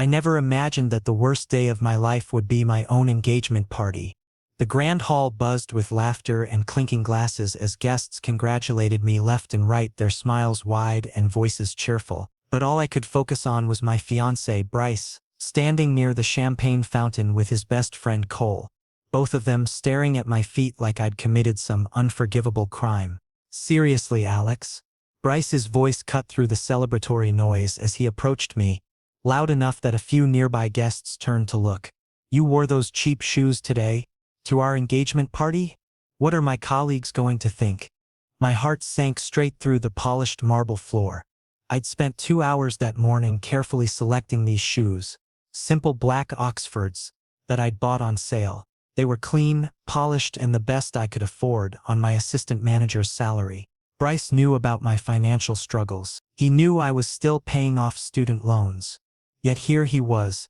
I never imagined that the worst day of my life would be my own engagement party. The grand hall buzzed with laughter and clinking glasses as guests congratulated me left and right, their smiles wide and voices cheerful. But all I could focus on was my fiancé, Bryce, standing near the champagne fountain with his best friend Cole, both of them staring at my feet like I'd committed some unforgivable crime. "Seriously, Alex?" Bryce's voice cut through the celebratory noise as he approached me, loud enough that a few nearby guests turned to look. "You wore those cheap shoes today? To our engagement party? What are my colleagues going to think?" My heart sank straight through the polished marble floor. I'd spent 2 hours that morning carefully selecting these shoes, simple black Oxfords, that I'd bought on sale. They were clean, polished, and the best I could afford on my assistant manager's salary. Bryce knew about my financial struggles. He knew I was still paying off student loans. Yet here he was,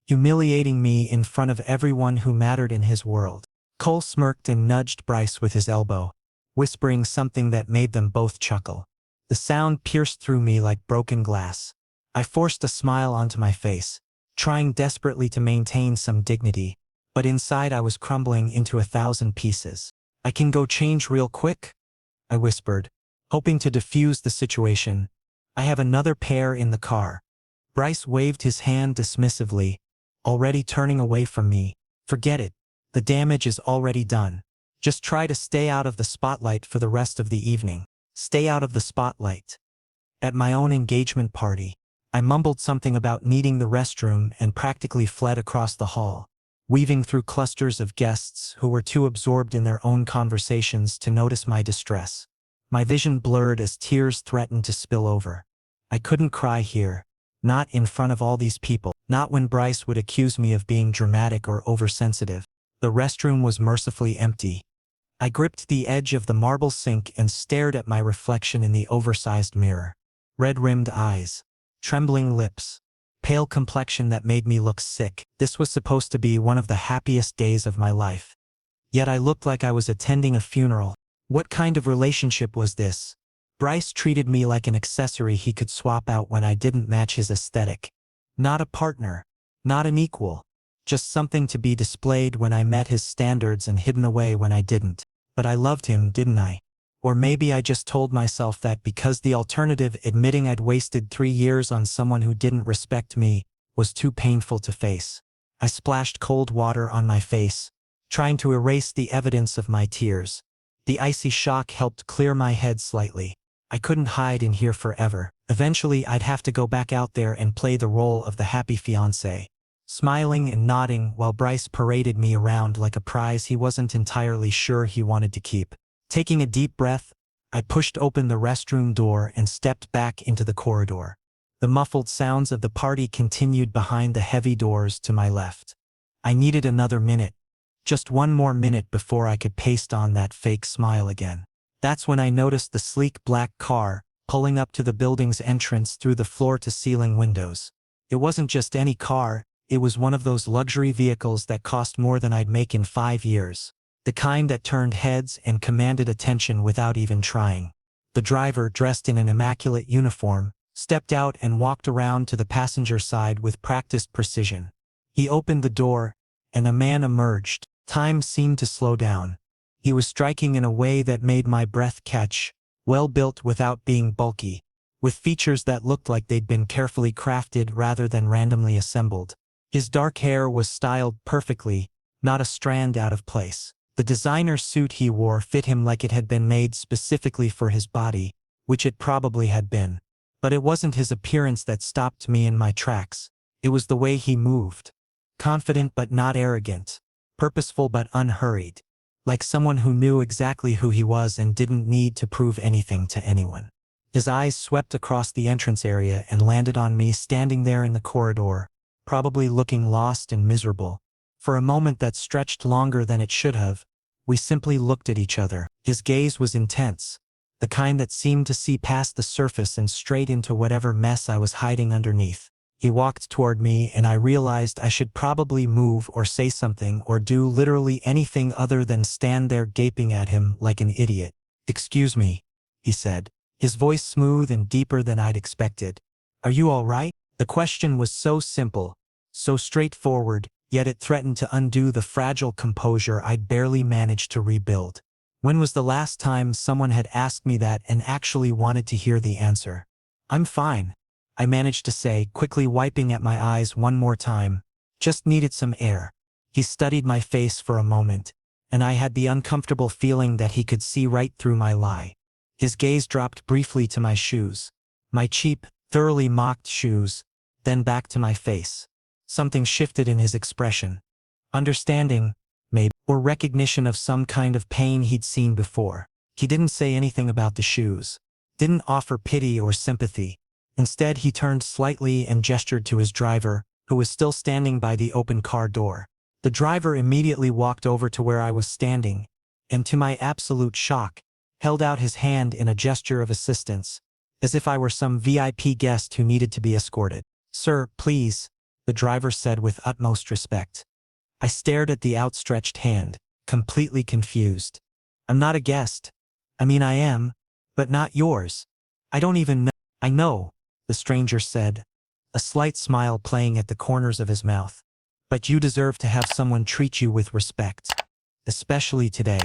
humiliating me in front of everyone who mattered in his world. Cole smirked and nudged Bryce with his elbow, whispering something that made them both chuckle. The sound pierced through me like broken glass. I forced a smile onto my face, trying desperately to maintain some dignity, but inside I was crumbling into 1,000 pieces. "I can go change real quick?" I whispered, hoping to diffuse the situation. "I have another pair in the car." Bryce waved his hand dismissively, already turning away from me. "Forget it. The damage is already done. Just try to stay out of the spotlight for the rest of the evening." Stay out of the spotlight. At my own engagement party, I mumbled something about needing the restroom and practically fled across the hall, weaving through clusters of guests who were too absorbed in their own conversations to notice my distress. My vision blurred as tears threatened to spill over. I couldn't cry here, not in front of all these people, not when Bryce would accuse me of being dramatic or oversensitive. The restroom was mercifully empty. I gripped the edge of the marble sink and stared at my reflection in the oversized mirror. Red-rimmed eyes, trembling lips, pale complexion that made me look sick. This was supposed to be one of the happiest days of my life. Yet I looked like I was attending a funeral. What kind of relationship was this? Bryce treated me like an accessory he could swap out when I didn't match his aesthetic. Not a partner, not an equal, just something to be displayed when I met his standards and hidden away when I didn't. But I loved him, didn't I? Or maybe I just told myself that because the alternative, admitting I'd wasted 3 years on someone who didn't respect me, was too painful to face. I splashed cold water on my face, trying to erase the evidence of my tears. The icy shock helped clear my head slightly. I couldn't hide in here forever. Eventually I'd have to go back out there and play the role of the happy fiancé. Smiling and nodding while Bryce paraded me around like a prize he wasn't entirely sure he wanted to keep. Taking a deep breath, I pushed open the restroom door and stepped back into the corridor. The muffled sounds of the party continued behind the heavy doors to my left. I needed another minute, just one more minute before I could paste on that fake smile again. That's when I noticed the sleek black car pulling up to the building's entrance through the floor-to-ceiling windows. It wasn't just any car, it was one of those luxury vehicles that cost more than I'd make in 5 years. The kind that turned heads and commanded attention without even trying. The driver, dressed in an immaculate uniform, stepped out and walked around to the passenger side with practiced precision. He opened the door, and a man emerged. Time seemed to slow down. He was striking in a way that made my breath catch, well-built without being bulky, with features that looked like they'd been carefully crafted rather than randomly assembled. His dark hair was styled perfectly, not a strand out of place. The designer suit he wore fit him like it had been made specifically for his body, which it probably had been. But it wasn't his appearance that stopped me in my tracks. It was the way he moved. Confident but not arrogant. Purposeful but unhurried. Like someone who knew exactly who he was and didn't need to prove anything to anyone. His eyes swept across the entrance area and landed on me standing there in the corridor, probably looking lost and miserable. For a moment that stretched longer than it should have, we simply looked at each other. His gaze was intense, the kind that seemed to see past the surface and straight into whatever mess I was hiding underneath. He walked toward me and I realized I should probably move or say something or do literally anything other than stand there gaping at him like an idiot. "Excuse me," he said, his voice smooth and deeper than I'd expected. "Are you all right?" The question was so simple, so straightforward, yet it threatened to undo the fragile composure I'd barely managed to rebuild. When was the last time someone had asked me that and actually wanted to hear the answer? I'm fine, I managed to say, quickly wiping at my eyes one more time. Just needed some air. He studied my face for a moment, and I had the uncomfortable feeling that he could see right through my lie. His gaze dropped briefly to my shoes. My cheap, thoroughly mocked shoes, then back to my face. Something shifted in his expression. Understanding, maybe, or recognition of some kind of pain he'd seen before. He didn't say anything about the shoes. Didn't offer pity or sympathy. Instead, he turned slightly and gestured to his driver, who was still standing by the open car door. The driver immediately walked over to where I was standing, and to my absolute shock, held out his hand in a gesture of assistance, as if I were some VIP guest who needed to be escorted. "Sir, please," the driver said with utmost respect. I stared at the outstretched hand, completely confused. "I'm not a guest. I mean, I am, but not yours. I don't even know." "I know," the stranger said, a slight smile playing at the corners of his mouth. "But you deserve to have someone treat you with respect. Especially today."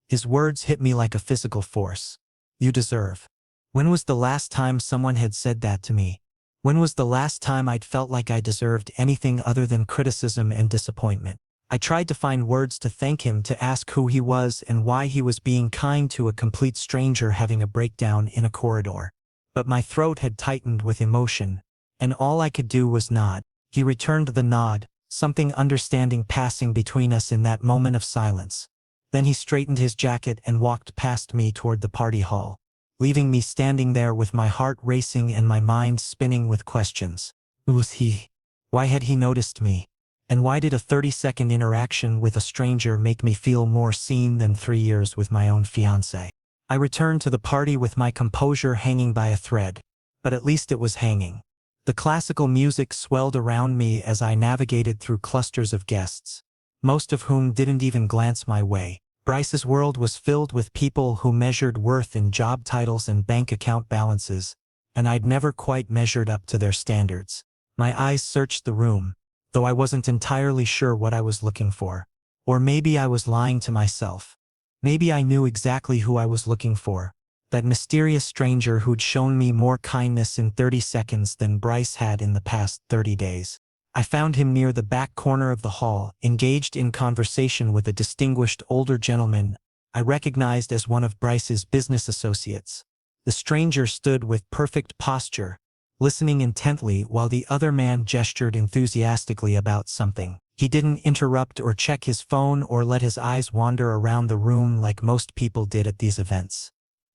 His words hit me like a physical force. You deserve. When was the last time someone had said that to me? When was the last time I'd felt like I deserved anything other than criticism and disappointment? I tried to find words to thank him, to ask who he was and why he was being kind to a complete stranger having a breakdown in a corridor. But my throat had tightened with emotion, and all I could do was nod. He returned the nod, something understanding passing between us in that moment of silence. Then he straightened his jacket and walked past me toward the party hall, leaving me standing there with my heart racing and my mind spinning with questions. Who was he? Why had he noticed me? And why did a 30-second interaction with a stranger make me feel more seen than 3 years with my own fiancé? I returned to the party with my composure hanging by a thread, but at least it was hanging. The classical music swelled around me as I navigated through clusters of guests, most of whom didn't even glance my way. Bryce's world was filled with people who measured worth in job titles and bank account balances, and I'd never quite measured up to their standards. My eyes searched the room, though I wasn't entirely sure what I was looking for. Or maybe I was lying to myself. Maybe I knew exactly who I was looking for. That mysterious stranger who'd shown me more kindness in 30 seconds than Bryce had in the past 30 days. I found him near the back corner of the hall, engaged in conversation with a distinguished older gentleman I recognized as one of Bryce's business associates. The stranger stood with perfect posture, listening intently while the other man gestured enthusiastically about something. He didn't interrupt or check his phone or let his eyes wander around the room like most people did at these events.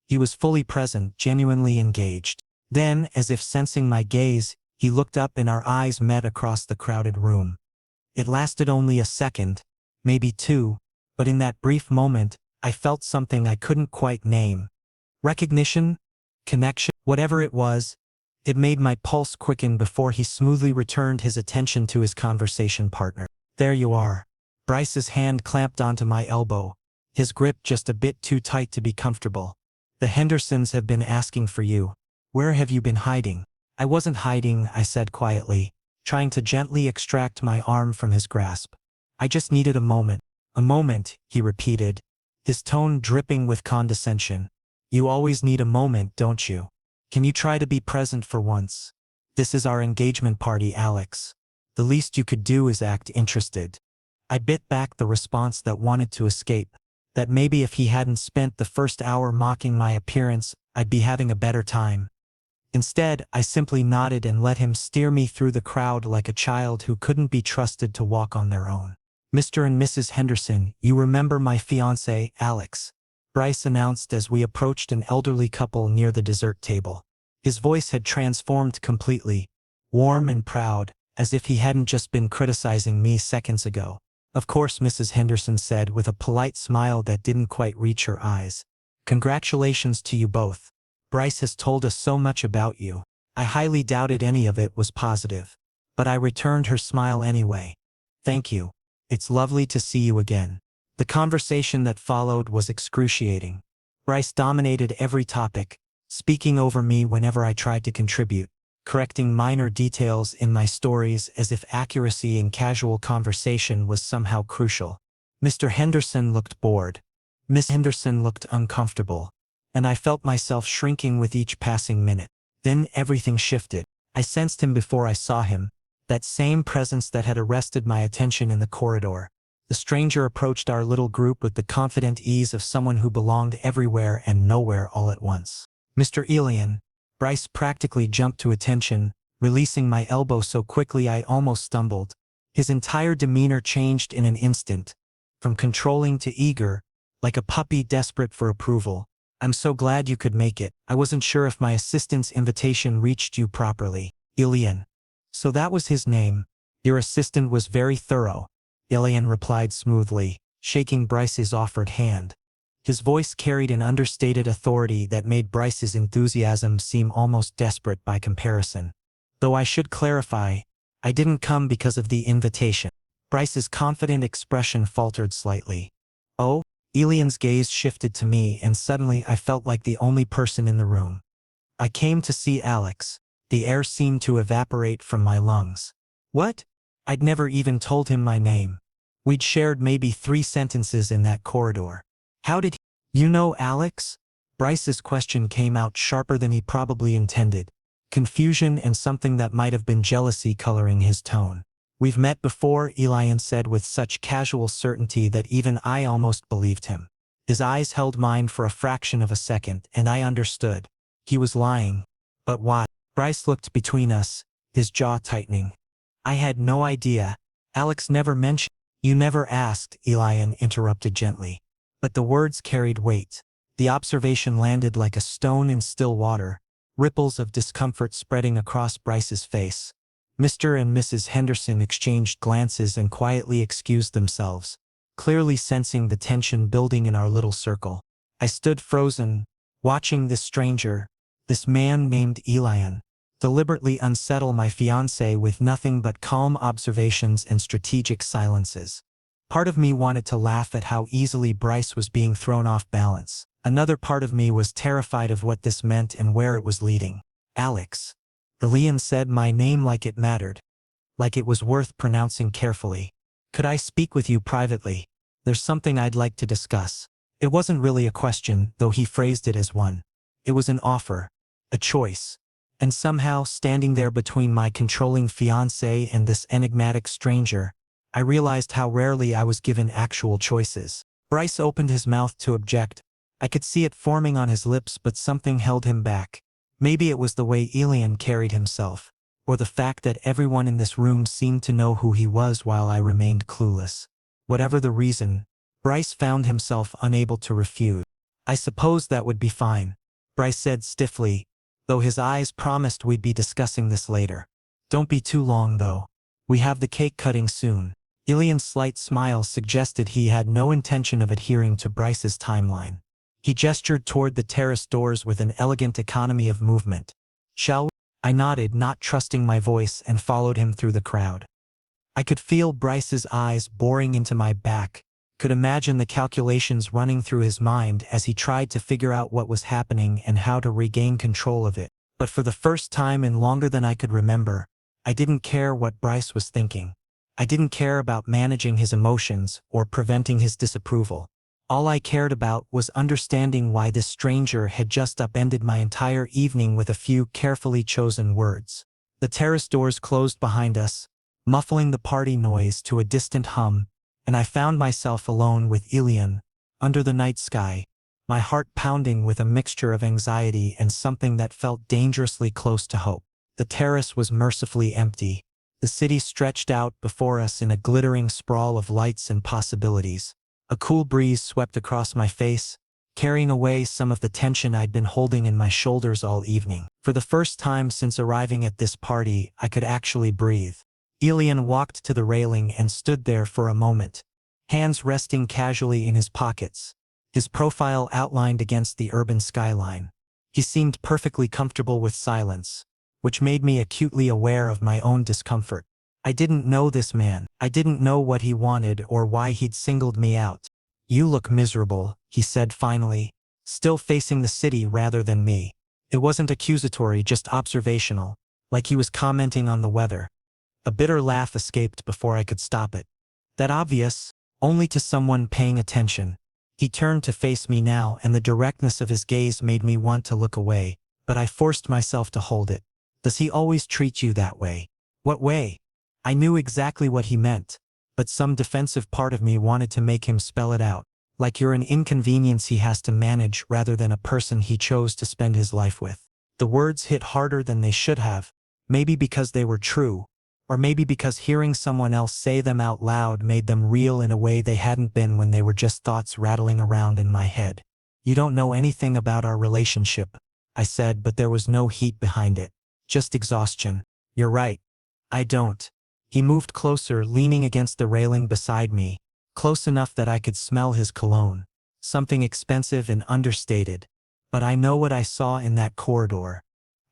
He was fully present, genuinely engaged. Then, as if sensing my gaze, he looked up and our eyes met across the crowded room. It lasted only a second, maybe 2, but in that brief moment, I felt something I couldn't quite name. Recognition? Connection? Whatever it was, it made my pulse quicken before he smoothly returned his attention to his conversation partner. "There you are." Bryce's hand clamped onto my elbow, his grip just a bit too tight to be comfortable. "The Hendersons have been asking for you. Where have you been hiding?" "I wasn't hiding," I said quietly, trying to gently extract my arm from his grasp. "I just needed a moment." "A moment," he repeated, his tone dripping with condescension. "You always need a moment, don't you? Can you try to be present for once? This is our engagement party, Alex. The least you could do is act interested." I bit back the response that wanted to escape, that maybe if he hadn't spent the first hour mocking my appearance, I'd be having a better time. Instead, I simply nodded and let him steer me through the crowd like a child who couldn't be trusted to walk on their own. "Mr. and Mrs. Henderson, you remember my fiancé, Alex," Bryce announced as we approached an elderly couple near the dessert table. His voice had transformed completely, warm and proud, as if he hadn't just been criticizing me seconds ago. "Of course," Mrs. Henderson said with a polite smile that didn't quite reach her eyes. "Congratulations to you both. Bryce has told us so much about you." I highly doubted any of it was positive, but I returned her smile anyway. "Thank you. It's lovely to see you again." The conversation that followed was excruciating. Bryce dominated every topic, speaking over me whenever I tried to contribute. correcting minor details in my stories as if accuracy in casual conversation was somehow crucial. Mr. Henderson looked bored. Miss Henderson looked uncomfortable. And I felt myself shrinking with each passing minute. Then everything shifted. I sensed him before I saw him, that same presence that had arrested my attention in the corridor. The stranger approached our little group with the confident ease of someone who belonged everywhere and nowhere all at once. Mr. Elian. Bryce practically jumped to attention, releasing my elbow so quickly I almost stumbled. His entire demeanor changed in an instant, from controlling to eager, like a puppy desperate for approval. I'm so glad you could make it. I wasn't sure if my assistant's invitation reached you properly. Elian. So that was his name. Your assistant was very thorough. Elian replied smoothly, shaking Bryce's offered hand. His voice carried an understated authority that made Bryce's enthusiasm seem almost desperate by comparison. Though I should clarify, I didn't come because of the invitation. Bryce's confident expression faltered slightly. Oh? Elian's gaze shifted to me and suddenly I felt like the only person in the room. I came to see Alex. The air seemed to evaporate from my lungs. What? I'd never even told him my name. We'd shared maybe 3 sentences in that corridor. How did you know Alex? Bryce's question came out sharper than he probably intended. Confusion and something that might have been jealousy coloring his tone. We've met before, Elian said with such casual certainty that even I almost believed him. His eyes held mine for a fraction of a second, and I understood. He was lying. But why? Bryce looked between us, his jaw tightening. I had no idea. Alex never mentioned. You never asked, Elian interrupted gently. But the words carried weight. The observation landed like a stone in still water, ripples of discomfort spreading across Bryce's face. Mr. and Mrs. Henderson exchanged glances and quietly excused themselves, clearly sensing the tension building in our little circle. I stood frozen, watching this stranger, this man named Elian, deliberately unsettle my fiancé with nothing but calm observations and strategic silences. Part of me wanted to laugh at how easily Bryce was being thrown off balance. Another part of me was terrified of what this meant and where it was leading. Alex. Elian said my name like it mattered. Like it was worth pronouncing carefully. Could I speak with you privately? There's something I'd like to discuss. It wasn't really a question, though he phrased it as one. It was an offer. A choice. And somehow, standing there between my controlling fiancé and this enigmatic stranger, I realized how rarely I was given actual choices. Bryce opened his mouth to object. I could see it forming on his lips, but something held him back. Maybe it was the way Elian carried himself, or the fact that everyone in this room seemed to know who he was while I remained clueless. Whatever the reason, Bryce found himself unable to refuse. I suppose that would be fine, Bryce said stiffly, though his eyes promised we'd be discussing this later. Don't be too long though. We have the cake cutting soon. Elian's slight smile suggested he had no intention of adhering to Bryce's timeline. He gestured toward the terrace doors with an elegant economy of movement. Shall we? I nodded, not trusting my voice, and followed him through the crowd. I could feel Bryce's eyes boring into my back, could imagine the calculations running through his mind as he tried to figure out what was happening and how to regain control of it. But for the first time in longer than I could remember, I didn't care what Bryce was thinking. I didn't care about managing his emotions or preventing his disapproval. All I cared about was understanding why this stranger had just upended my entire evening with a few carefully chosen words. The terrace doors closed behind us, muffling the party noise to a distant hum, and I found myself alone with Elian, under the night sky, my heart pounding with a mixture of anxiety and something that felt dangerously close to hope. The terrace was mercifully empty. The city stretched out before us in a glittering sprawl of lights and possibilities. A cool breeze swept across my face, carrying away some of the tension I'd been holding in my shoulders all evening. For the first time since arriving at this party, I could actually breathe. Elian walked to the railing and stood there for a moment, hands resting casually in his pockets, his profile outlined against the urban skyline. He seemed perfectly comfortable with silence, which made me acutely aware of my own discomfort. I didn't know this man. I didn't know what he wanted or why he'd singled me out. You look miserable, he said finally, still facing the city rather than me. It wasn't accusatory, just observational. like he was commenting on the weather. A bitter laugh escaped before I could stop it. That obvious, only to someone paying attention. He turned to face me now, and the directness of his gaze made me want to look away, but I forced myself to hold it. Does he always treat you that way? What way? I knew exactly what he meant, but some defensive part of me wanted to make him spell it out, like you're an inconvenience he has to manage rather than a person he chose to spend his life with. The words hit harder than they should have, maybe because they were true, or maybe because hearing someone else say them out loud made them real in a way they hadn't been when they were just thoughts rattling around in my head. You don't know anything about our relationship, I said, but there was no heat behind it. Just exhaustion. You're right. I don't. He moved closer, leaning against the railing beside me, close enough that I could smell his cologne. Something expensive and understated. But I know what I saw in that corridor.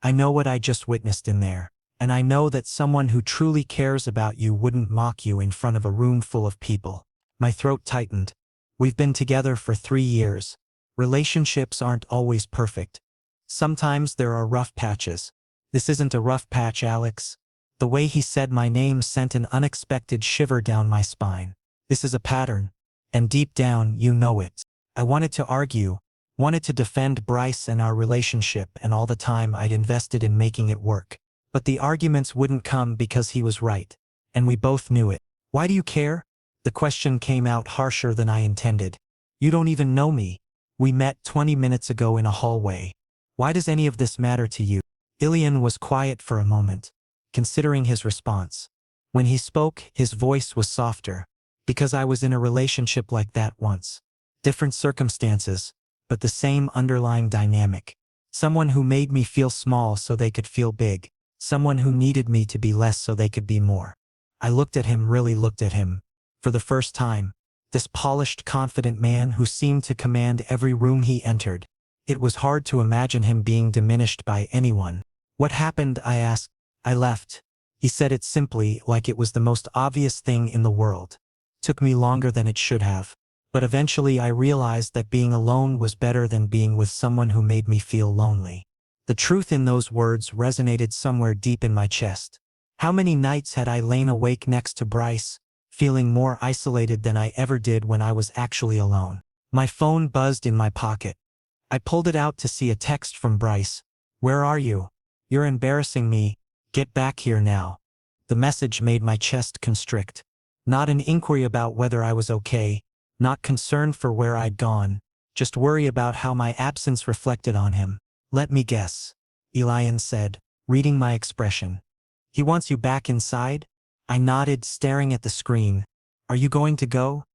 I know what I just witnessed in there. And I know that someone who truly cares about you wouldn't mock you in front of a room full of people. My throat tightened. We've been together for 3 years. Relationships aren't always perfect. Sometimes there are rough patches. This isn't a rough patch, Alex. The way he said my name sent an unexpected shiver down my spine. This is a pattern. And deep down, you know it. I wanted to argue, wanted to defend Bryce and our relationship and all the time I'd invested in making it work. But the arguments wouldn't come because he was right. And we both knew it. Why do you care? The question came out harsher than I intended. You don't even know me. We met 20 minutes ago in a hallway. Why does any of this matter to you? Elian was quiet for a moment, considering his response. When he spoke, his voice was softer. Because I was in a relationship like that once. Different circumstances, but the same underlying dynamic. Someone who made me feel small so they could feel big. Someone who needed me to be less so they could be more. I looked at him, really looked at him. For the first time. This polished, confident man who seemed to command every room he entered. It was hard to imagine him being diminished by anyone. What happened? I asked. I left. He said it simply, like it was the most obvious thing in the world. Took me longer than it should have. But eventually I realized that being alone was better than being with someone who made me feel lonely. The truth in those words resonated somewhere deep in my chest. How many nights had I lain awake next to Bryce, feeling more isolated than I ever did when I was actually alone? My phone buzzed in my pocket. I pulled it out to see a text from Bryce. Where are you? You're embarrassing me. Get back here now. The message made my chest constrict. Not an inquiry about whether I was okay, not concern for where I'd gone, just worry about how my absence reflected on him. Let me guess, Elian said, reading my expression. He wants you back inside? I nodded, staring at the screen. Are you going to go?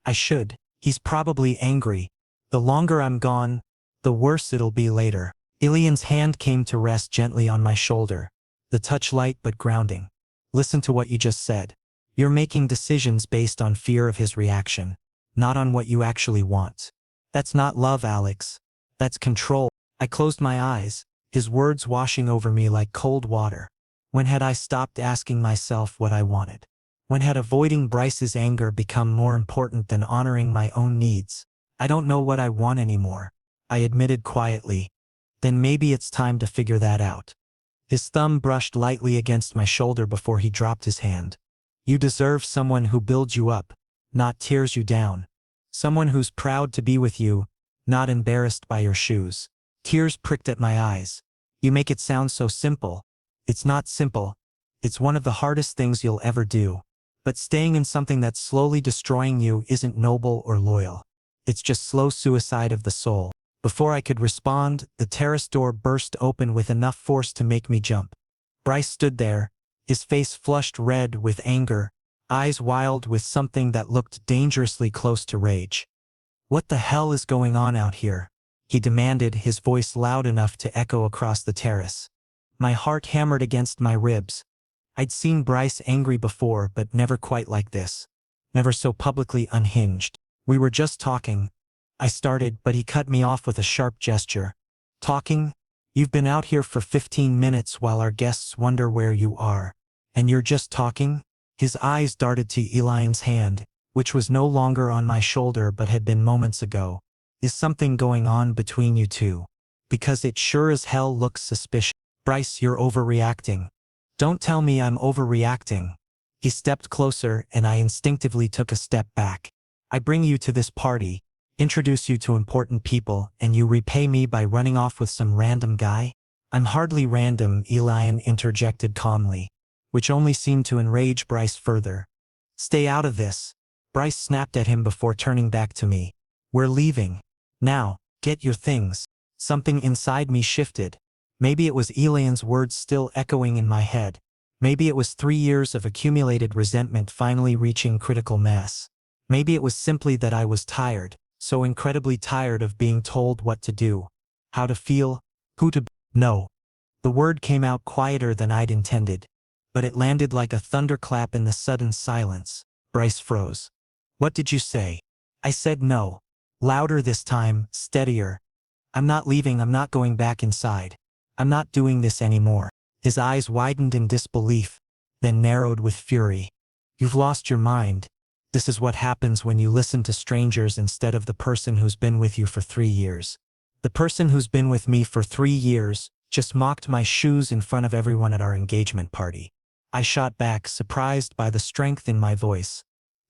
I should. He's probably angry. The longer I'm gone, the worse it'll be later. Elian's hand came to rest gently on my shoulder. The touch light but grounding. Listen to what you just said. You're making decisions based on fear of his reaction, not on what you actually want. That's not love, Alex. That's control. I closed my eyes, his words washing over me like cold water. When had I stopped asking myself what I wanted? When had avoiding Bryce's anger become more important than honoring my own needs? I don't know what I want anymore, I admitted quietly. Then maybe it's time to figure that out. His thumb brushed lightly against my shoulder before he dropped his hand. You deserve someone who builds you up, not tears you down. Someone who's proud to be with you, not embarrassed by your shoes. Tears pricked at my eyes. You make it sound so simple. It's not simple. It's one of the hardest things you'll ever do. But staying in something that's slowly destroying you isn't noble or loyal. It's just slow suicide of the soul. Before I could respond, the terrace door burst open with enough force to make me jump. Bryce stood there, his face flushed red with anger, eyes wild with something that looked dangerously close to rage. What the hell is going on out here? He demanded, his voice loud enough to echo across the terrace. My heart hammered against my ribs. I'd seen Bryce angry before, but never quite like this. Never so publicly unhinged. We were just talking. I started, but he cut me off with a sharp gesture. Talking? You've been out here for 15 minutes while our guests wonder where you are. And you're just talking? His eyes darted to Elian's hand, which was no longer on my shoulder but had been moments ago. Is something going on between you two? Because it sure as hell looks suspicious. Bryce, you're overreacting. Don't tell me I'm overreacting. He stepped closer and I instinctively took a step back. I bring you to this party, introduce you to important people, and you repay me by running off with some random guy? I'm hardly random, Elian interjected calmly, which only seemed to enrage Bryce further. Stay out of this. Bryce snapped at him before turning back to me. We're leaving. Now, get your things. Something inside me shifted. Maybe it was Elian's words still echoing in my head. Maybe it was 3 years of accumulated resentment finally reaching critical mass. Maybe it was simply that I was tired, so incredibly tired of being told what to do, how to feel, who to be. No. The word came out quieter than I'd intended, but it landed like a thunderclap in the sudden silence. Bryce froze. What did you say? I said no. Louder this time, steadier. I'm not leaving, I'm not going back inside. I'm not doing this anymore. His eyes widened in disbelief, then narrowed with fury. You've lost your mind. This is what happens when you listen to strangers instead of the person who's been with you for 3 years. The person who's been with me for 3 years just mocked my shoes in front of everyone at our engagement party. I shot back, surprised by the strength in my voice.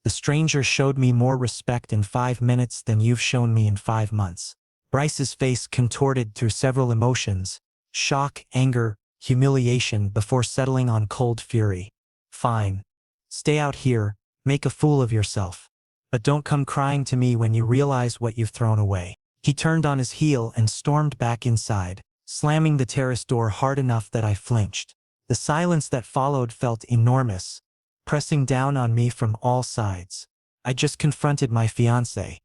The stranger showed me more respect in 5 minutes than you've shown me in 5 months. Bryce's face contorted through several emotions: shock, anger, humiliation, before settling on cold fury. Fine. Stay out here, make a fool of yourself. But don't come crying to me when you realize what you've thrown away. He turned on his heel and stormed back inside, slamming the terrace door hard enough that I flinched. The silence that followed felt enormous, pressing down on me from all sides. I just confronted my fiancé.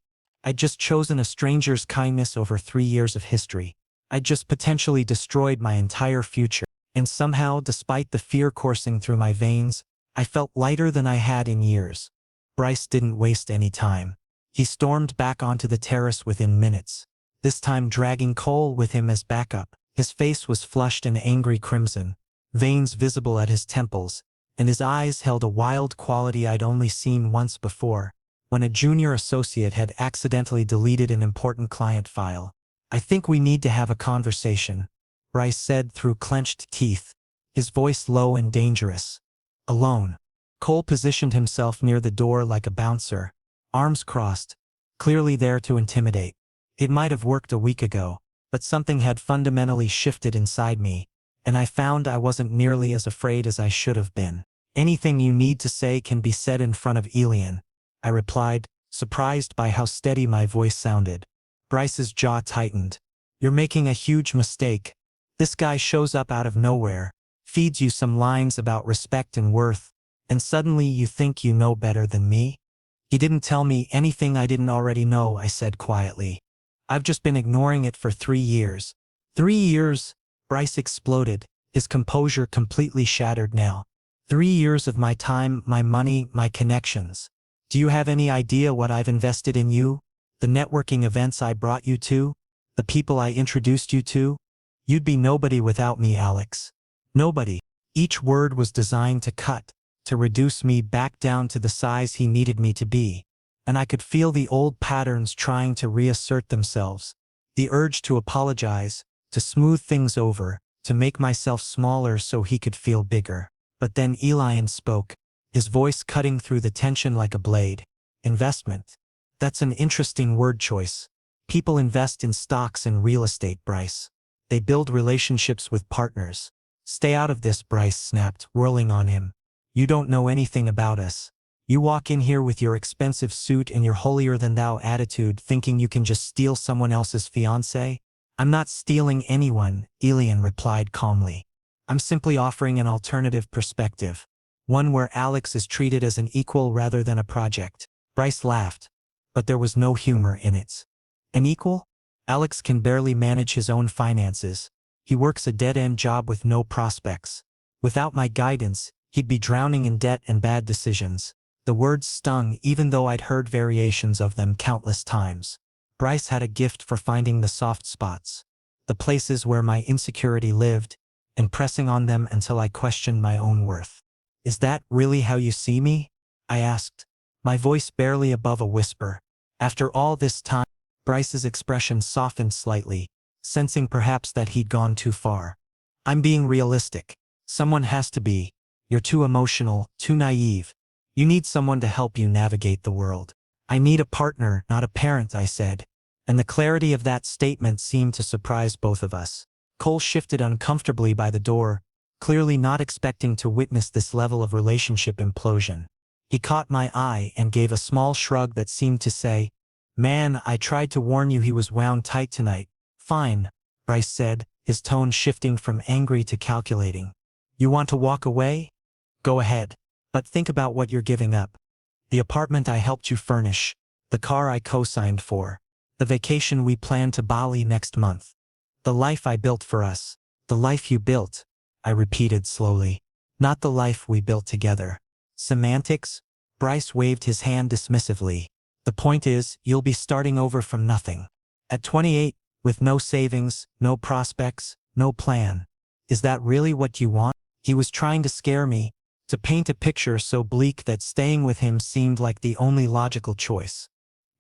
I'd just chosen a stranger's kindness over 3 years of history. I'd just potentially destroyed my entire future. And somehow, despite the fear coursing through my veins, I felt lighter than I had in years. Bryce didn't waste any time. He stormed back onto the terrace within minutes, this time dragging Cole with him as backup. His face was flushed an angry crimson, veins visible at his temples, and his eyes held a wild quality I'd only seen once before, when a junior associate had accidentally deleted an important client file. I think we need to have a conversation, Bryce said through clenched teeth, his voice low and dangerous. Alone. Cole positioned himself near the door like a bouncer, arms crossed, clearly there to intimidate. It might have worked a week ago, but something had fundamentally shifted inside me, and I found I wasn't nearly as afraid as I should have been. Anything you need to say can be said in front of Elian, I replied, surprised by how steady my voice sounded. Bryce's jaw tightened. You're making a huge mistake. This guy shows up out of nowhere, feeds you some lines about respect and worth, and suddenly you think you know better than me? He didn't tell me anything I didn't already know, I said quietly. I've just been ignoring it for 3 years. 3 years? Bryce exploded, his composure completely shattered now. 3 years of my time, my money, my connections. Do you have any idea what I've invested in you? The networking events I brought you to? The people I introduced you to? You'd be nobody without me, Alex. Nobody. Each word was designed to cut, to reduce me back down to the size he needed me to be. And I could feel the old patterns trying to reassert themselves. The urge to apologize, to smooth things over, to make myself smaller so he could feel bigger. But then Elian spoke, his voice cutting through the tension like a blade. Investment. That's an interesting word choice. People invest in stocks and real estate, Bryce. They build relationships with partners. Stay out of this, Bryce snapped, whirling on him. You don't know anything about us. You walk in here with your expensive suit and your holier-than-thou attitude thinking you can just steal someone else's fiancé? I'm not stealing anyone, Elian replied calmly. I'm simply offering an alternative perspective. One where Alex is treated as an equal rather than a project. Bryce laughed, but there was no humor in it. An equal? Alex can barely manage his own finances. He works a dead-end job with no prospects. Without my guidance, he'd be drowning in debt and bad decisions. The words stung even though I'd heard variations of them countless times. Bryce had a gift for finding the soft spots, the places where my insecurity lived, and pressing on them until I questioned my own worth. Is that really how you see me? I asked, my voice barely above a whisper. After all this time, Bryce's expression softened slightly, sensing perhaps that he'd gone too far. I'm being realistic. Someone has to be. You're too emotional, too naive. You need someone to help you navigate the world. I need a partner, not a parent, I said. And the clarity of that statement seemed to surprise both of us. Cole shifted uncomfortably by the door, clearly not expecting to witness this level of relationship implosion. He caught my eye and gave a small shrug that seemed to say, "Man, I tried to warn you he was wound tight tonight." "Fine," Bryce said, his tone shifting from angry to calculating. "You want to walk away? Go ahead. But think about what you're giving up. The apartment I helped you furnish, the car I co-signed for, the vacation we plan to Bali next month. The life I built for us. The life you built," I repeated slowly. "Not the life we built together." "Semantics?" Bryce waved his hand dismissively. "The point is, you'll be starting over from nothing. At 28, with no savings, no prospects, no plan. Is that really what you want?" He was trying to scare me, to paint a picture so bleak that staying with him seemed like the only logical choice.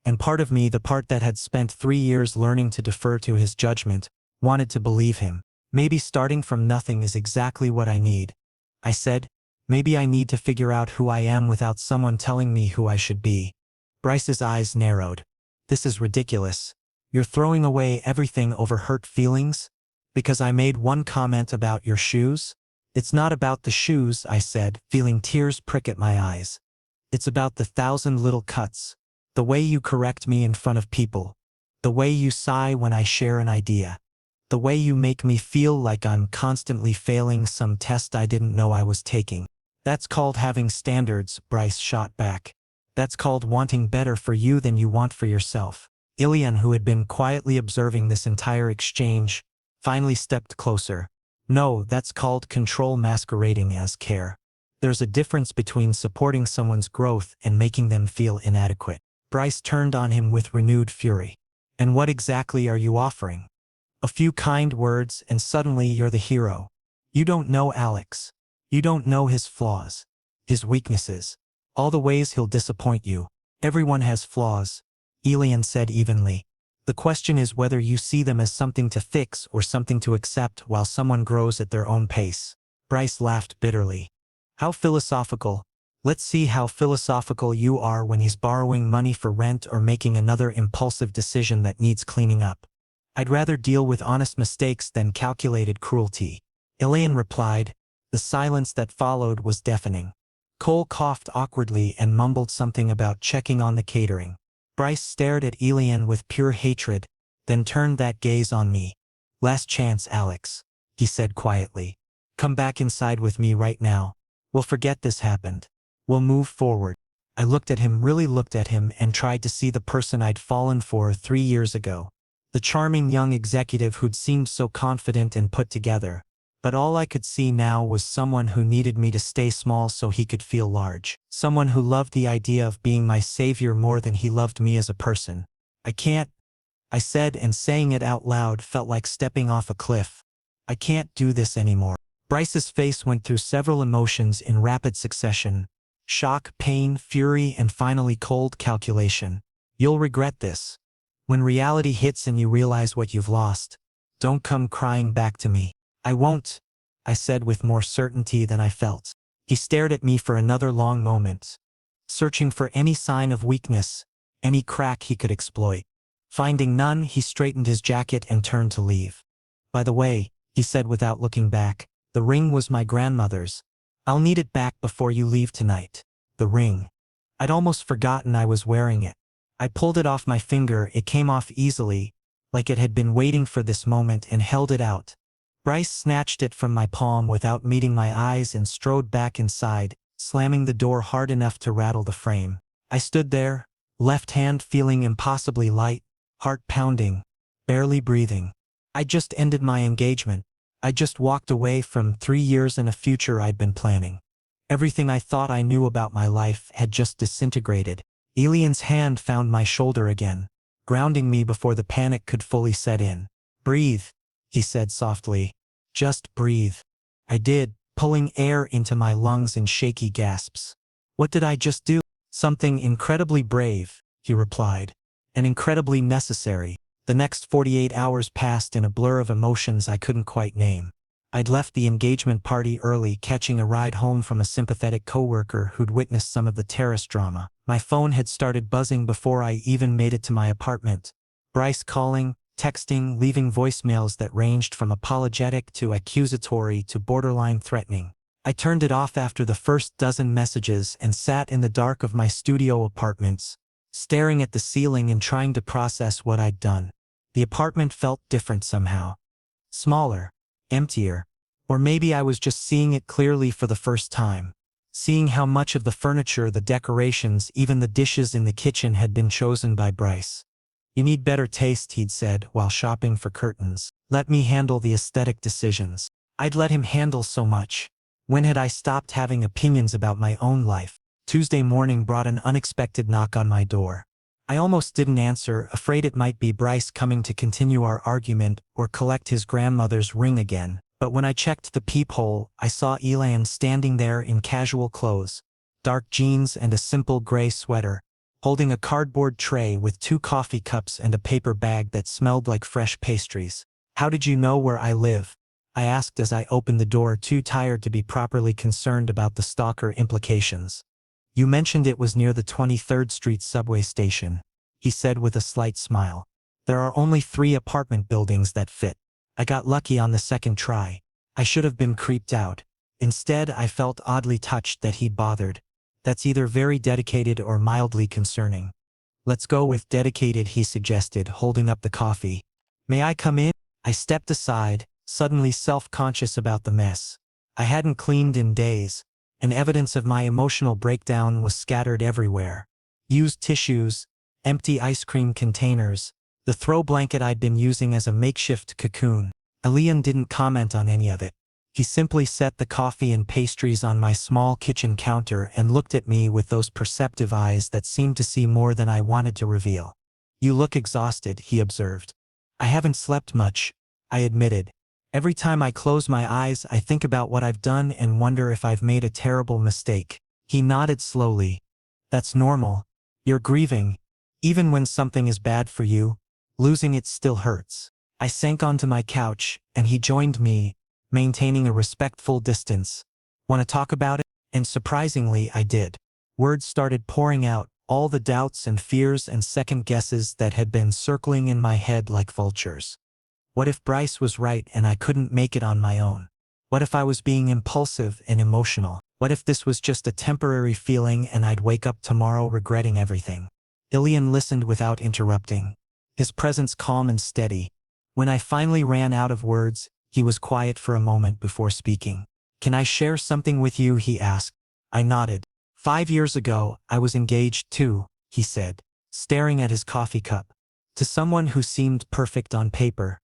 And part of me, the part that had spent 3 years learning to defer to his judgment, wanted to believe him. "Maybe starting from nothing is exactly what I need," I said. "Maybe I need to figure out who I am without someone telling me who I should be." Bryce's eyes narrowed. "This is ridiculous. You're throwing away everything over hurt feelings? Because I made one comment about your shoes?" "It's not about the shoes," I said, feeling tears prick at my eyes. "It's about the 1,000 little cuts. The way you correct me in front of people. The way you sigh when I share an idea. The way you make me feel like I'm constantly failing some test I didn't know I was taking." "That's called having standards," Bryce shot back. "That's called wanting better for you than you want for yourself." Elian, who had been quietly observing this entire exchange, finally stepped closer. "No, that's called control masquerading as care. There's a difference between supporting someone's growth and making them feel inadequate." Bryce turned on him with renewed fury. "And what exactly are you offering? A few kind words and suddenly you're the hero. You don't know Alex. You don't know his flaws, his weaknesses, all the ways he'll disappoint you." "Everyone has flaws," Elian said evenly. "The question is whether you see them as something to fix or something to accept while someone grows at their own pace." Bryce laughed bitterly. "How philosophical. Let's see how philosophical you are when he's borrowing money for rent or making another impulsive decision that needs cleaning up." "I'd rather deal with honest mistakes than calculated cruelty," Elian replied. The silence that followed was deafening. Cole coughed awkwardly and mumbled something about checking on the catering. Bryce stared at Elian with pure hatred, then turned that gaze on me. "Last chance, Alex," he said quietly. "Come back inside with me right now. We'll forget this happened. We'll move forward." I looked at him, really looked at him, and tried to see the person I'd fallen for 3 years ago. The charming young executive who'd seemed so confident and put together. But all I could see now was someone who needed me to stay small so he could feel large. Someone who loved the idea of being my savior more than he loved me as a person. "I can't," I said, and saying it out loud felt like stepping off a cliff. "I can't do this anymore." Bryce's face went through several emotions in rapid succession. Shock, pain, fury, and finally cold calculation. "You'll regret this. When reality hits and you realize what you've lost, don't come crying back to me." "I won't," I said with more certainty than I felt. He stared at me for another long moment, searching for any sign of weakness, any crack he could exploit. Finding none, he straightened his jacket and turned to leave. "By the way," he said without looking back, "the ring was my grandmother's. I'll need it back before you leave tonight." The ring. I'd almost forgotten I was wearing it. I pulled it off my finger. It came off easily, like it had been waiting for this moment, and held it out. Bryce snatched it from my palm without meeting my eyes and strode back inside, slamming the door hard enough to rattle the frame. I stood there, left hand feeling impossibly light, heart pounding, barely breathing. I just ended my engagement. I just walked away from 3 years and a future I'd been planning. Everything I thought I knew about my life had just disintegrated. Elian's hand found my shoulder again, grounding me before the panic could fully set in. "Breathe," he said softly. "Just breathe." I did, pulling air into my lungs in shaky gasps. "What did I just do?" "Something incredibly brave," he replied, "and incredibly necessary." The next 48 hours passed in a blur of emotions I couldn't quite name. I'd left the engagement party early, catching a ride home from a sympathetic coworker who'd witnessed some of the terrace drama. My phone had started buzzing before I even made it to my apartment. Bryce calling, texting, leaving voicemails that ranged from apologetic to accusatory to borderline threatening. I turned it off after the first dozen messages and sat in the dark of my studio apartments, staring at the ceiling and trying to process what I'd done. The apartment felt different somehow. Smaller. Emptier. Or maybe I was just seeing it clearly for the first time. Seeing how much of the furniture, the decorations, even the dishes in the kitchen had been chosen by Bryce. "You need better taste," he'd said while shopping for curtains. "Let me handle the aesthetic decisions." I'd let him handle so much. When had I stopped having opinions about my own life? Tuesday morning brought an unexpected knock on my door. I almost didn't answer, afraid it might be Bryce coming to continue our argument or collect his grandmother's ring again. But when I checked the peephole, I saw Elian standing there in casual clothes, dark jeans and a simple gray sweater, holding a cardboard tray with 2 coffee cups and a paper bag that smelled like fresh pastries. "How did you know where I live?" I asked as I opened the door, too tired to be properly concerned about the stalker implications. "You mentioned it was near the 23rd Street subway station," he said with a slight smile. "There are only 3 apartment buildings that fit. I got lucky on the second try. I should have been creeped out." Instead, I felt oddly touched that he'd bothered. That's either very dedicated or mildly concerning. "Let's go with dedicated," he suggested, holding up the coffee. "May I come in?" I stepped aside, suddenly self-conscious about the mess. I hadn't cleaned in days, and evidence of my emotional breakdown was scattered everywhere. Used tissues, empty ice cream containers, the throw blanket I'd been using as a makeshift cocoon. Elian didn't comment on any of it. He simply set the coffee and pastries on my small kitchen counter and looked at me with those perceptive eyes that seemed to see more than I wanted to reveal. "You look exhausted," he observed. "I haven't slept much," I admitted. "Every time I close my eyes, I think about what I've done and wonder if I've made a terrible mistake." He nodded slowly. "That's normal. You're grieving. Even when something is bad for you, losing it still hurts." I sank onto my couch, and he joined me, maintaining a respectful distance. "Want to talk about it?" And surprisingly, I did. Words started pouring out, all the doubts and fears and second guesses that had been circling in my head like vultures. What if Bryce was right and I couldn't make it on my own? What if I was being impulsive and emotional? What if this was just a temporary feeling and I'd wake up tomorrow regretting everything? Elian listened without interrupting, his presence calm and steady. When I finally ran out of words, he was quiet for a moment before speaking. "Can I share something with you?" he asked. I nodded. 5 years ago, I was engaged too," he said, staring at his coffee cup. "To someone who seemed perfect on paper.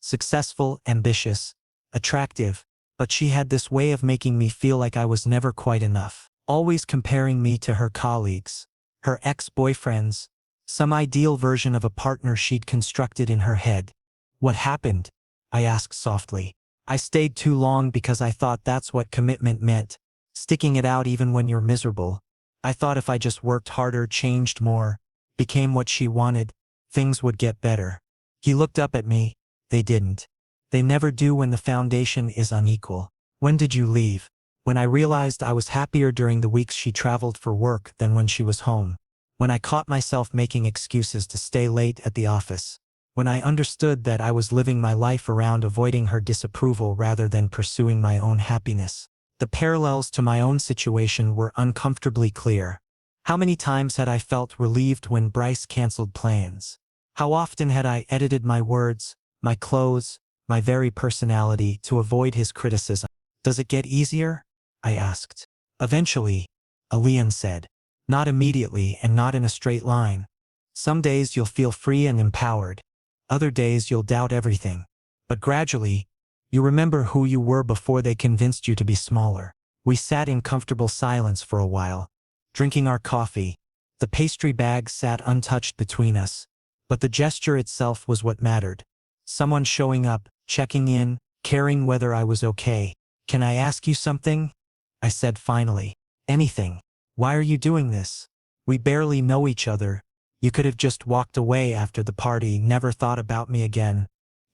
Successful, ambitious, attractive, but she had this way of making me feel like I was never quite enough. Always comparing me to her colleagues, her ex-boyfriends, some ideal version of a partner she'd constructed in her head." "What happened?" I asked softly. "I stayed too long because I thought that's what commitment meant, sticking it out even when you're miserable. I thought if I just worked harder, changed more, became what she wanted, things would get better." He looked up at me. "They didn't. They never do when the foundation is unequal." "When did you leave?" "When I realized I was happier during the weeks she traveled for work than when she was home. When I caught myself making excuses to stay late at the office. When I understood that I was living my life around avoiding her disapproval rather than pursuing my own happiness." The parallels to my own situation were uncomfortably clear. How many times had I felt relieved when Bryce canceled plans? How often had I edited my words, my clothes, my very personality to avoid his criticism? "Does it get easier?" I asked. "Eventually," Elian said. "Not immediately and not in a straight line. Some days you'll feel free and empowered. Other days you'll doubt everything. But gradually, you remember who you were before they convinced you to be smaller." We sat in comfortable silence for a while, drinking our coffee. The pastry bag sat untouched between us, but the gesture itself was what mattered. Someone showing up, checking in, caring whether I was okay. "Can I ask you something?" I said finally. "Anything. Why are you doing this? We barely know each other. You could have just walked away after the party, never thought about me again."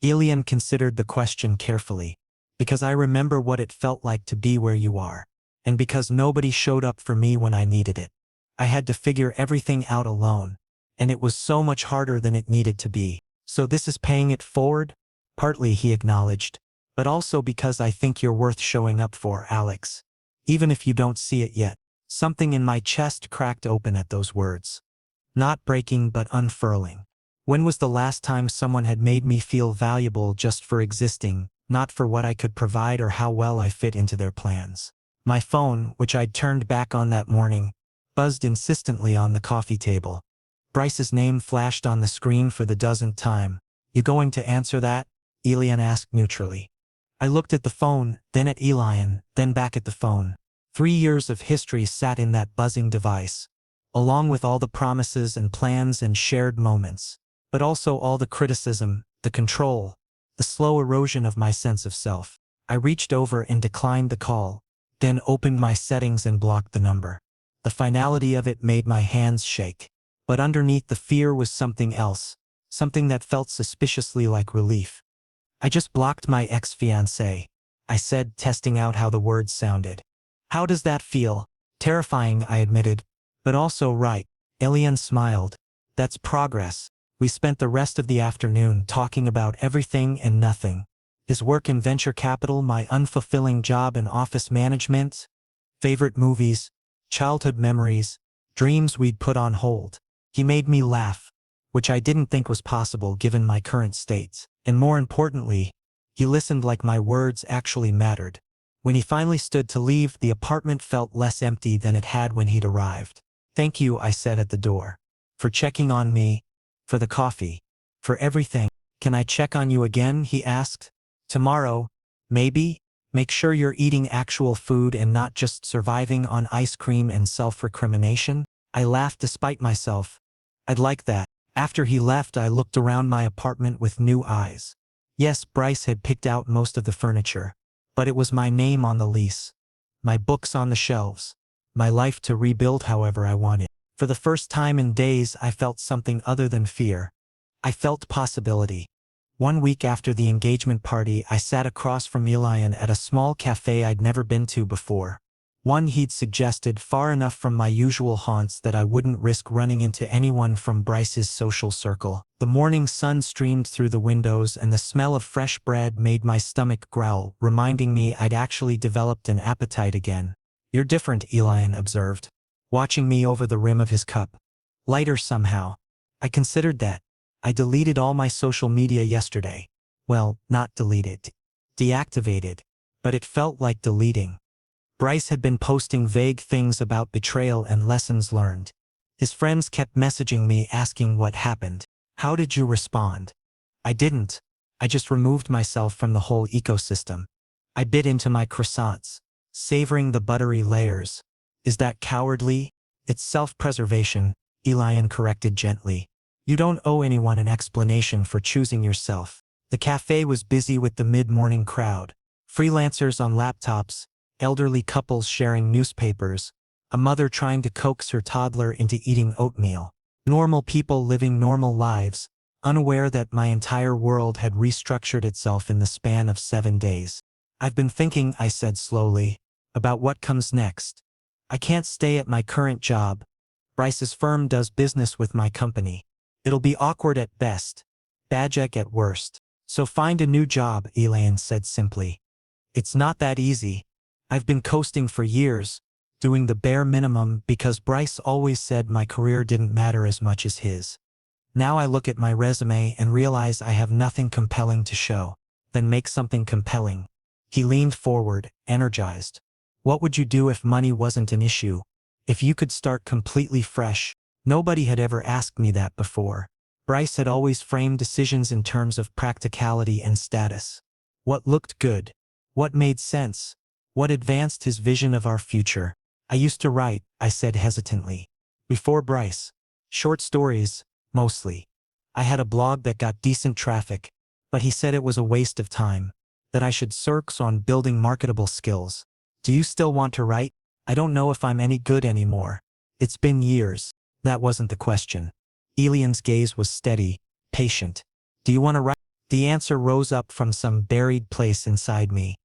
Elian considered the question carefully. because I remember what it felt like to be where you are, and because nobody showed up for me when I needed it. I had to figure everything out alone, and it was so much harder than it needed to be. So this is paying it forward? Partly, he acknowledged, but also because I think you're worth showing up for, Alex. Even if you don't see it yet. Something in my chest cracked open at those words. Not breaking but unfurling. When was the last time someone had made me feel valuable just for existing, not for what I could provide or how well I fit into their plans? My phone, which I'd turned back on that morning, buzzed insistently on the coffee table. Bryce's name flashed on the screen for the dozenth time. You going to answer that? Elian asked neutrally. I looked at the phone, then at Elian, then back at the phone. 3 years of history sat in that buzzing device, along with all the promises and plans and shared moments, but also all the criticism, the control, the slow erosion of my sense of self. I reached over and declined the call, then opened my settings and blocked the number. The finality of it made my hands shake. But underneath the fear was something else, something that felt suspiciously like relief. I just blocked my ex-fiancé, I said, testing out how the words sounded. How does that feel? Terrifying, I admitted. But also right. Elian smiled. That's progress. We spent the rest of the afternoon talking about everything and nothing. His work in venture capital, my unfulfilling job in office management, favorite movies, childhood memories, dreams we'd put on hold. He made me laugh, which I didn't think was possible given my current state. And more importantly, he listened like my words actually mattered. When he finally stood to leave, the apartment felt less empty than it had when he'd arrived. Thank you, I said at the door. For checking on me, for the coffee, for everything. Can I check on you again? He asked. Tomorrow, maybe? Make sure you're eating actual food and not just surviving on ice cream and self-recrimination? I laughed despite myself. I'd like that. After he left, I looked around my apartment with new eyes. Yes, Bryce had picked out most of the furniture, but it was my name on the lease. My books on the shelves. My life to rebuild however I wanted. For the first time in days, I felt something other than fear. I felt possibility. 1 week after the engagement party, I sat across from Elian at a small cafe I'd never been to before. One he'd suggested, far enough from my usual haunts that I wouldn't risk running into anyone from Bryce's social circle. The morning sun streamed through the windows and the smell of fresh bread made my stomach growl, reminding me I'd actually developed an appetite again. You're different, Elian observed, watching me over the rim of his cup. Lighter somehow. I considered that. I deleted all my social media yesterday. Well, not deleted. Deactivated. But it felt like deleting. Bryce had been posting vague things about betrayal and lessons learned. His friends kept messaging me asking what happened. How did you respond? I didn't. I just removed myself from the whole ecosystem. I bit into my croissants, savoring the buttery layers. Is that cowardly? It's self-preservation, Elian corrected gently. You don't owe anyone an explanation for choosing yourself. The cafe was busy with the mid-morning crowd. Freelancers on laptops, elderly couples sharing newspapers, a mother trying to coax her toddler into eating oatmeal. Normal people living normal lives, unaware that my entire world had restructured itself in the span of 7 days. I've been thinking, I said slowly, about what comes next. I can't stay at my current job. Bryce's firm does business with my company. It'll be awkward at best, tragic at worst. So find a new job, Elian said simply. It's not that easy. I've been coasting for years, doing the bare minimum because Bryce always said my career didn't matter as much as his. Now I look at my resume and realize I have nothing compelling to show. Then make something compelling. He leaned forward, energized. What would you do if money wasn't an issue? If you could start completely fresh? Nobody had ever asked me that before. Bryce had always framed decisions in terms of practicality and status. What looked good? What made sense? What advanced his vision of our future? I used to write, I said hesitantly. Before Bryce. Short stories, mostly. I had a blog that got decent traffic, but he said it was a waste of time, that I should focus on building marketable skills. Do you still want to write? I don't know if I'm any good anymore. It's been years. That wasn't the question. Elian's gaze was steady, patient. Do you want to write? The answer rose up from some buried place inside me.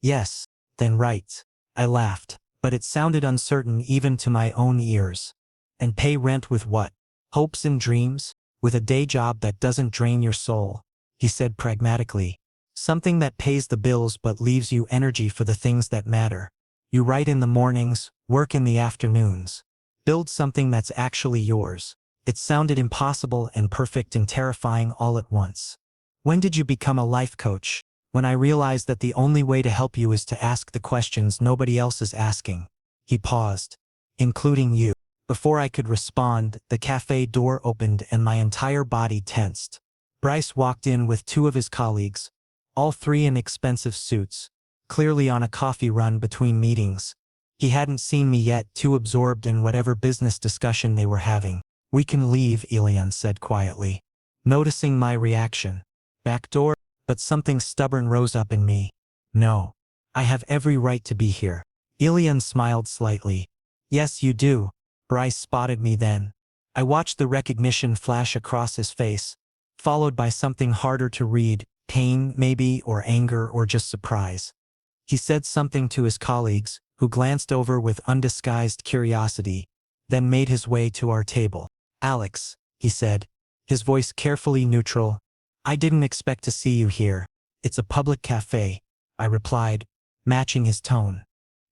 Yes. Then right. I laughed, but it sounded uncertain even to my own ears. And pay rent with what? Hopes and dreams? With a day job that doesn't drain your soul, he said pragmatically. Something that pays the bills but leaves you energy for the things that matter. You write in the mornings, work in the afternoons. Build something that's actually yours. It sounded impossible and perfect and terrifying all at once. When did you become a life coach? When I realized that the only way to help you is to ask the questions nobody else is asking. He paused. Including you. Before I could respond, the cafe door opened and my entire body tensed. Bryce walked in with two of his colleagues, all three in expensive suits, clearly on a coffee run between meetings. He hadn't seen me yet, too absorbed in whatever business discussion they were having. We can leave, Elian said quietly. Noticing my reaction. Back door? But something stubborn rose up in me. No. I have every right to be here. Elian smiled slightly. Yes, you do. Bryce spotted me then. I watched the recognition flash across his face, followed by something harder to read, pain maybe, or anger, or just surprise. He said something to his colleagues, who glanced over with undisguised curiosity, then made his way to our table. Alex, he said, his voice carefully neutral. I didn't expect to see you here. It's a public cafe, I replied, matching his tone.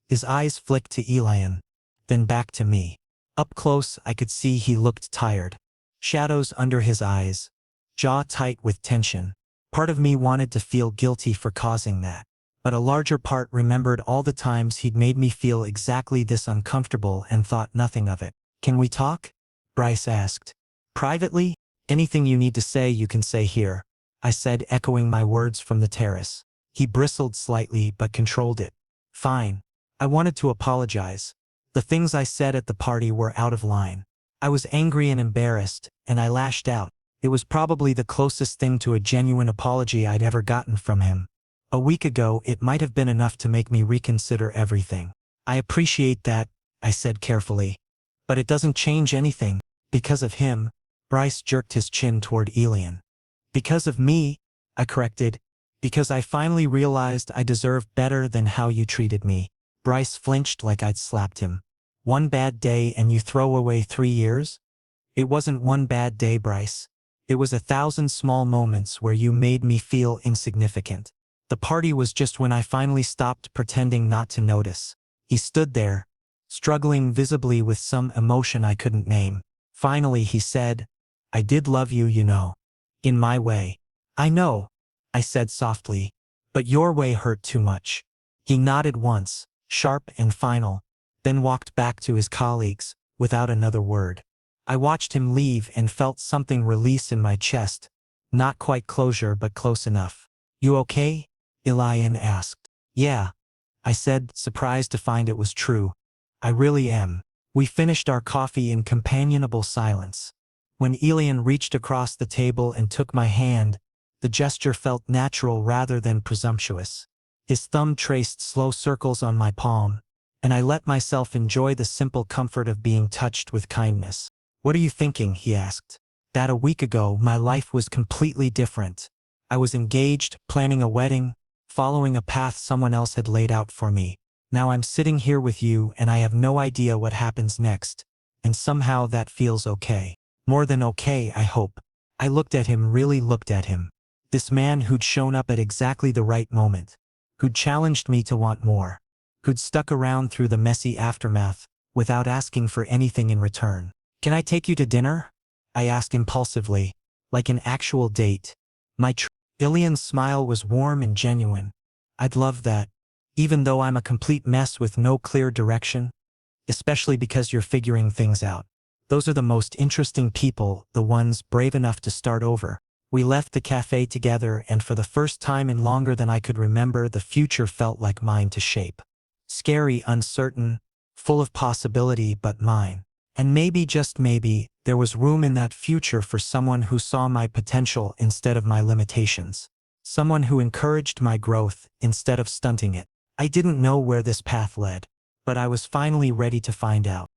His eyes flicked to Elian, then back to me. Up close, I could see he looked tired. Shadows under his eyes, jaw tight with tension. Part of me wanted to feel guilty for causing that, but a larger part remembered all the times he'd made me feel exactly this uncomfortable and thought nothing of it. Can we talk? Bryce asked. Privately? Anything you need to say you can say here, I said, echoing my words from the terrace. He bristled slightly but controlled it. Fine. I wanted to apologize. The things I said at the party were out of line. I was angry and embarrassed, and I lashed out. It was probably the closest thing to a genuine apology I'd ever gotten from him. A week ago, it might have been enough to make me reconsider everything. I appreciate that, I said carefully. But it doesn't change anything. Because of him, Bryce jerked his chin toward Elian. Because of me, I corrected. Because I finally realized I deserved better than how you treated me. Bryce flinched like I'd slapped him. One bad day and you throw away 3 years? It wasn't one bad day, Bryce. It was 1,000 small moments where you made me feel insignificant. The party was just when I finally stopped pretending not to notice. He stood there, struggling visibly with some emotion I couldn't name. Finally he said, I did love you, you know. In my way. I know, I said softly, but your way hurt too much. He nodded once, sharp and final, then walked back to his colleagues, without another word. I watched him leave and felt something release in my chest. Not quite closure, but close enough. You okay? Elian asked. Yeah, I said, surprised to find it was true. I really am. We finished our coffee in companionable silence. When Elian reached across the table and took my hand, the gesture felt natural rather than presumptuous. His thumb traced slow circles on my palm, and I let myself enjoy the simple comfort of being touched with kindness. What are you thinking? He asked. That a week ago, my life was completely different. I was engaged, planning a wedding, following a path someone else had laid out for me. Now I'm sitting here with you and I have no idea what happens next. And somehow that feels okay. More than okay, I hope. I looked at him, really looked at him. This man who'd shown up at exactly the right moment. Who'd challenged me to want more. Who'd stuck around through the messy aftermath, without asking for anything in return. Can I take you to dinner? I asked impulsively, like an actual date. Elian's smile was warm and genuine. I'd love that, even though I'm a complete mess with no clear direction. Especially because you're figuring things out. Those are the most interesting people, the ones brave enough to start over. We left the cafe together, and for the first time in longer than I could remember, the future felt like mine to shape. Scary, uncertain, full of possibility, but mine. And maybe, just maybe, there was room in that future for someone who saw my potential instead of my limitations. Someone who encouraged my growth instead of stunting it. I didn't know where this path led, but I was finally ready to find out.